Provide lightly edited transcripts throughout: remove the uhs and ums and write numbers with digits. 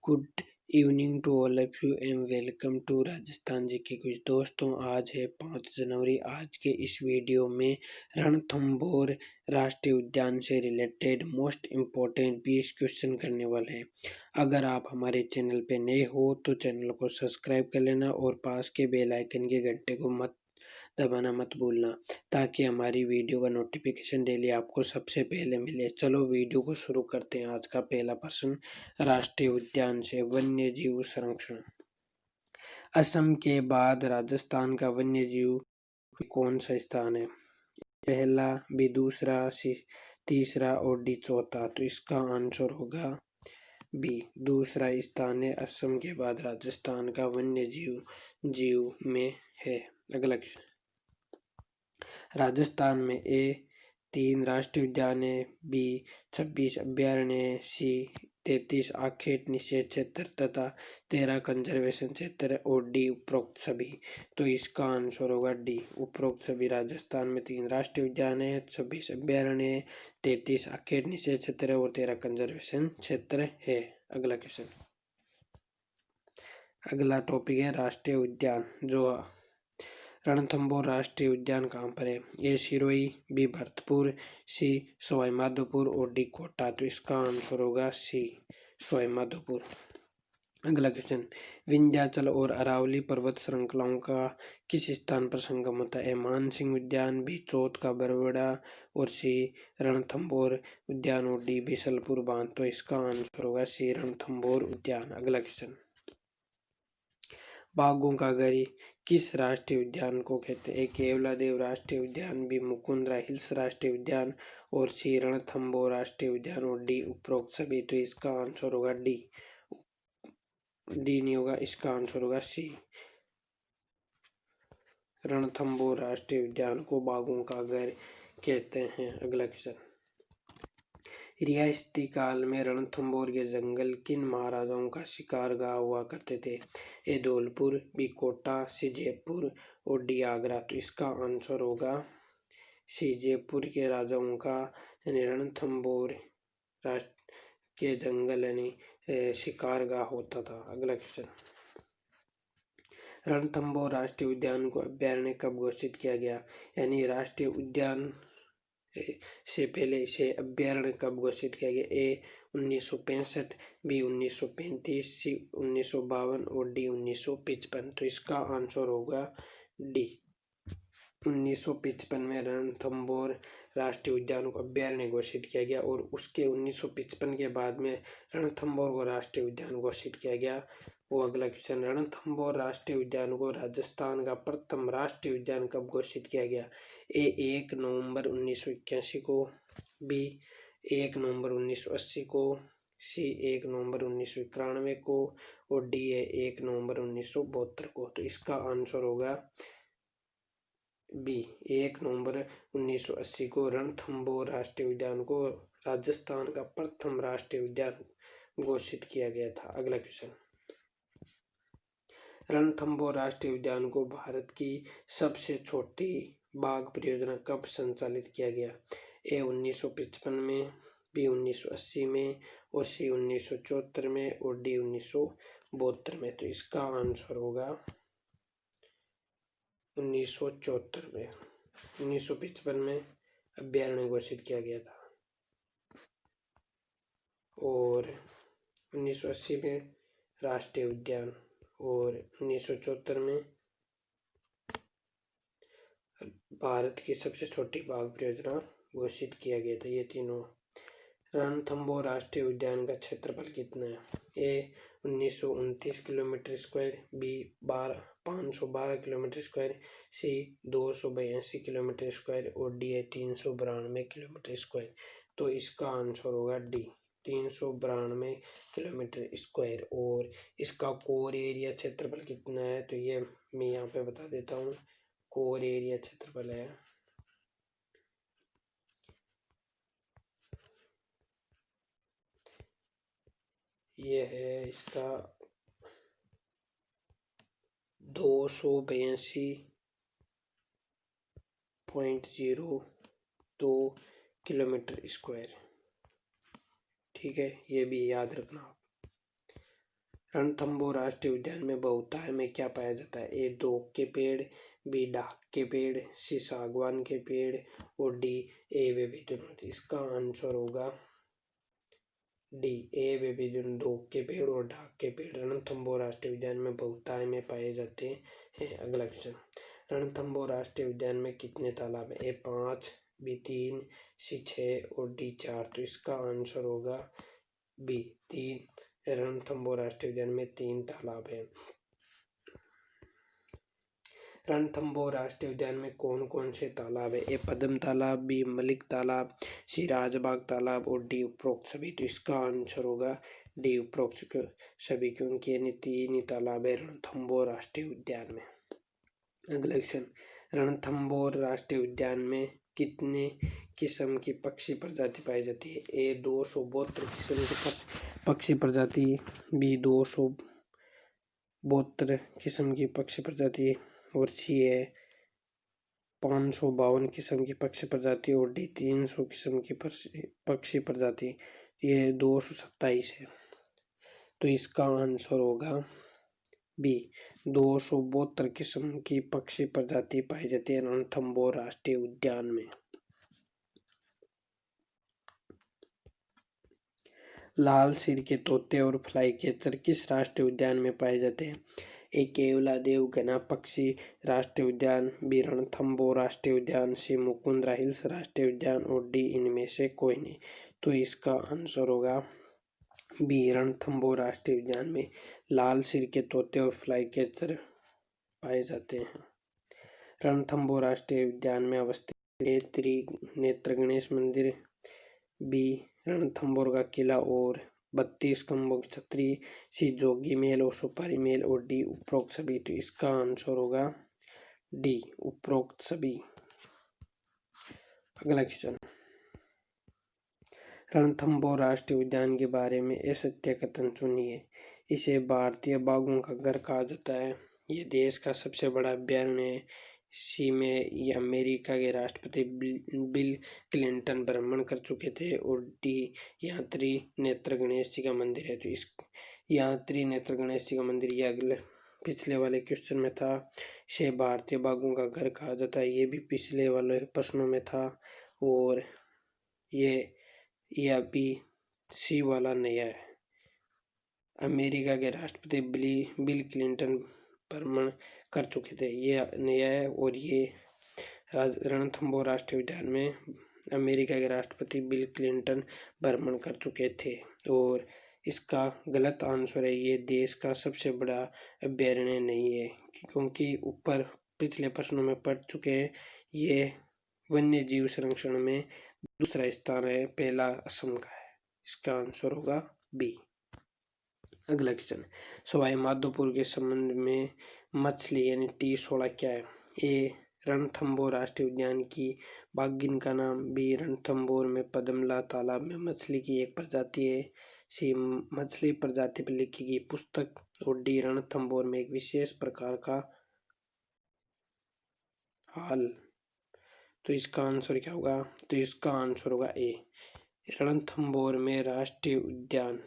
Good evening to all of you and welcome to Rajasthan ji के कुछ दोस्तों। आज है 5 जनवरी। आज के इस वीडियो में रणथंभौर राष्ट्रीय उद्यान से रिलेटेड मोस्ट इम्पोर्टेंट 20 क्वेश्चन करने वाले हैं। अगर आप हमारे चैनल पे नए हो तो चैनल को सब्सक्राइब कर लेना और पास के बेल आइकन के घंटे को दबाना मत भूलना, ताकि हमारी वीडियो का नोटिफिकेशन डेली आपको सबसे पहले मिले। चलो वीडियो को शुरू करते हैं। आज का पहला प्रश्न राष्ट्रीय उद्यान से वन्य जीव संरक्षण। असम के बाद राजस्थान का वन्य जीव कौन सा स्थान है? पहला, बी दूसरा, सी तीसरा और डी चौथा। तो इसका आंसर होगा बी दूसरा स्थान है। असम के बाद राजस्थान का वन्य जीव में है। अगला क्वेश्चन, राजस्थान में ए 3 राष्ट्रीय उद्यान है, बी 26 अभ्यारण्य है, सी 33 आखेट निषेध क्षेत्र तथा 13 कंजर्वेशन क्षेत्र है और डी उपरोक्त सभी। तो इसका आंसर होगा डी उपरोक्त सभी। राजस्थान में 3 राष्ट्रीय उद्यान है, 26 अभ्यारण्य है, 33 आखेट निषेध क्षेत्र है और 13 कंजर्वेशन क्षेत्र है। अगला क्वेश्चन, अगला टॉपिक है राष्ट्रीय उद्यान। जो रणथंभौर राष्ट्रीय उद्यान कहाँ पर है? ए सिरोही, बी भरतपुर, सी सवाई माधोपुर और डी कोटा। तो इसका आंसर होगा सी सवाई माधोपुर। अगला क्वेश्चन, विंध्याचल और अरावली पर्वत श्रृंखलाओं का किस स्थान पर संगम होता है? मानसिंह उद्यान, बी चौथ का बरवड़ा और सी रणथंभौर उद्यान और डी बिशलपुर बांध। तो इसका आंसर होगा सी रणथंभौर उद्यान। अगला क्वेश्चन, बाघों का घर किस राष्ट्रीय उद्यान को कहते हैं? ए केवलादेव राष्ट्रीय उद्यान, बी मुकुंदरा हिल्स राष्ट्रीय उद्यान और सी रणथंभौर राष्ट्रीय उद्यान और डी उपरोक्त सभी। तो इसका आंसर होगा डी नहीं होगा, इसका आंसर होगा सी रणथंभौर राष्ट्रीय उद्यान को बाघों का घर कहते हैं। अगला क्वेश्चन, रियासती काल में रणथंभौर के जंगल किन महाराजाओं का शिकारगाह हुआ करते थे? ए धौलपुर, बी कोटा, सी जयपुर और डी आगरा। तो इसका आंसर होगा सी जयपुर के राजाओं का रणथंभौर राष्ट्र के जंगल शिकारगाह होता था। अगला क्वेश्चन, रणथंभौर राष्ट्रीय उद्यान को अभ्यारण्य कब घोषित किया गया? यानी राष्ट्रीय उद्यान से पहले इसे अभ्यारण्य कब घोषित किया गया? ए 1965, बी 1935, सी 1952 और डी 1955। तो इसका आंसर होगा डी 1955 में रणथंभौर राष्ट्रीय उद्यान को अभ्यारण्य घोषित किया गया और उसके 1955 के बाद में रणथंभौर को राष्ट्रीय उद्यान घोषित किया गया। वो अगला क्वेश्चन, रणथंभौर राष्ट्रीय उद्यान को राजस्थान का प्रथम राष्ट्रीय उद्यान कब घोषित किया गया? ए 1 नवंबर 1981 को, बी 1 नवंबर 1980 को, सी 1 नवंबर 1991 को और डी है 1 नवंबर 1972 को। तो इसका आंसर होगा बी 1 नवंबर 1980 को रणथंभौर राष्ट्रीय उद्यान को राजस्थान का प्रथम राष्ट्रीय उद्यान घोषित किया गया था। अगला क्वेश्चन, रणथंभौर राष्ट्रीय उद्यान को भारत की सबसे छोटी बाघ परियोजना कब संचालित किया गया? ए 1955 में, बी 1980 में और सी 1974 में और डी 1972 में। तो इसका आंसर होगा 1974 में। 1955 में अभ्यारण्य घोषित किया गया था और 1980 में राष्ट्रीय उद्यान और 1974 में भारत की सबसे छोटी बाघ परियोजना घोषित किया गया था। ये तीनों। रणथंभौर राष्ट्रीय उद्यान का क्षेत्रफल कितना है? A 1929 kilometre square, B 512 kilometre square, C 282 kilometre square और डी है 392 किलोमीटर स्क्वायर। तो इसका आंसर होगा डी 392 किलोमीटर स्क्वायर। और इसका कोर एरिया क्षेत्रफल कितना है? तो ये मैं यहाँ पे बता देता हूँ। कोर एरिया क्षेत्रफल है ये है इसका 282.02 किलोमीटर स्क्वायर। ठीक है, ये भी याद रखना आप। रणथंभौर राष्ट्रीय उद्यान में बहुतायत में क्या पाया जाता है? ए दोक के पेड़, बी डाक के पेड़, सी सागवान के पेड़ और डी ए विभिन्न। इसका आंसर होगा डी ए विभिन्न, दोक के पेड़ और डाक के पेड़ रणथंभौर राष्ट्रीय उद्यान में बहुतायत में पाए जाते हैं। अगला क्वेश्चन, रणथंभौर राष्ट्रीय उद्यान में कितने तालाब हैं? ए 5, बी 3, सी 6 और डी 4। तो इसका आंसर होगा बी 3। रणथंभौर राष्ट्रीय उद्यान में 3 तालाब हैं। रणथंभौर राष्ट्रीय उद्यान में कौन कौन से तालाब है? ए पद्म तालाब, बी मलिक तालाब, सी राजबाग तालाब और डी उपरोक्त सभी। तो इसका आंसर होगा डी उपरोक्त सभी, क्योंकि यानी 3 ही तालाब है रणथंभौर राष्ट्रीय उद्यान में। अगला क्वेश्चन, रणथंभौर राष्ट्रीय उद्यान में कितने किस्म की पक्षी प्रजाति पाई जाती है? ए 272 किस्म की पक्षी प्रजाति, बी 272 किस्म की पक्षी प्रजाति और सी है 552 किस्म की पक्षी प्रजाति और डी 300 किस्म की पक्षी प्रजाति। ये 227 है। तो इसका आंसर होगा बी 272 किस्म की पक्षी प्रजाति पाई जाती है रणथंभौर राष्ट्रीय उद्यान में। लाल सिर के तोते और फ्लाई कैचर किस राष्ट्रीय उद्यान में पाए जाते हैं? ए केवलादेव घना पक्षी राष्ट्रीय उद्यान, बी रणथंभौर राष्ट्रीय उद्यान, सी मुकुंदरा हिल्स राष्ट्रीय उद्यान और डी इनमें से कोई नहीं। तो इसका आंसर होगा बी रणथंभौर राष्ट्रीय उद्यान में लाल सिर के तोते और फ्लाई कैचर पाए जाते हैं। रणथंभौर राष्ट्रीय उद्यान में अवस्थित ए त्रिनेत्र गणेश मंदिर, बी रणथंभौर का किला और 32 खंभों की छतरी, सी जोगी महल और सुपारी महल और डी उपरोक्त सभी। तो इसका आंसर होगा डी उपरोक्त सभी। अगला क्वेश्चन, रणथंभौर राष्ट्रीय उद्यान के बारे में असत्य कथन चुनिए। इसे भारतीय बाघों का घर कहा जाता है, ये देश का सबसे बड़ा अभयारण्य है, सी में ये अमेरिका के राष्ट्रपति बिल क्लिंटन भ्रमण कर चुके थे और डी यहाँ त्रिनेत्र गणेश जी का मंदिर है। तो इस यहाँ त्रिनेत्र गणेश जी का मंदिर ये अगले पिछले वाले क्वेश्चन में था। इसे भारतीय बाघों का घर कहा जाता है, ये भी पिछले वाले प्रश्नों में था। और ये अभी सी वाला नया है, अमेरिका के राष्ट्रपति बिल क्लिंटन भ्रमण कर चुके थे, ये नया है। और ये रणथंभौर राष्ट्रीय उद्यान में अमेरिका के राष्ट्रपति बिल क्लिंटन भ्रमण कर चुके थे। और इसका गलत आंसर है, ये देश का सबसे बड़ा अभयारण्य नहीं है, क्योंकि ऊपर पिछले प्रश्नों में पढ़ चुके हैं। ये वन्य जीव संरक्षण में दूसरा स्थान है, पहला असम का है। इसका आंसर होगा बी। अगला क्वेश्चन, सवाई माधोपुर के संबंध में मछली यानी T16 क्या है? ए रणथंभौर राष्ट्रीय उद्यान की बाघिन का नाम, बी रणथंभौर में पद्मला तालाब में मछली की एक प्रजाति है, सी मछली प्रजाति पर लिखी गई पुस्तक और डी रणथंभौर में एक विशेष प्रकार का हाल। तो इसका आंसर क्या होगा? तो इसका आंसर होगा ए रणथंभौर में राष्ट्रीय उद्यान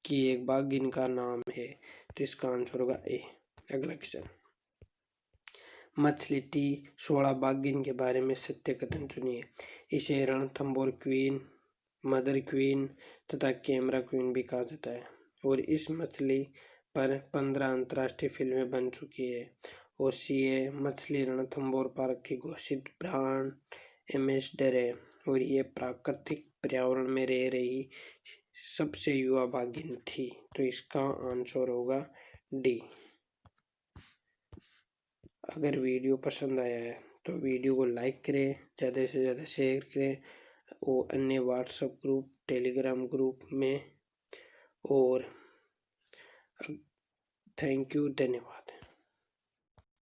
की एक बाघिन का नाम है। तो इसका आंसर होगा ए। अगला क्वेश्चन, मछली T16 बाघिन के बारे में सत्य कथन चुनिए। इसे रणथंभौर क्वीन, मदर क्वीन तथा कैमरा क्वीन भी कहा जाता है और इस मछली पर 15 अंतर्राष्ट्रीय फिल्में बन चुकी है। और सी मछली रणथंभौर पार्क की घोषित ब्रांड एम्बेसडर है और ये प्राकृतिक पर्यावरण में रह रही सबसे युवा बाघिन थी। तो इसका आंसर होगा डी। अगर वीडियो पसंद आया है तो वीडियो को लाइक करें, ज़्यादा से ज़्यादा शेयर करें और अन्य व्हाट्सएप ग्रुप, टेलीग्राम ग्रुप में। और थैंक यू, धन्यवाद।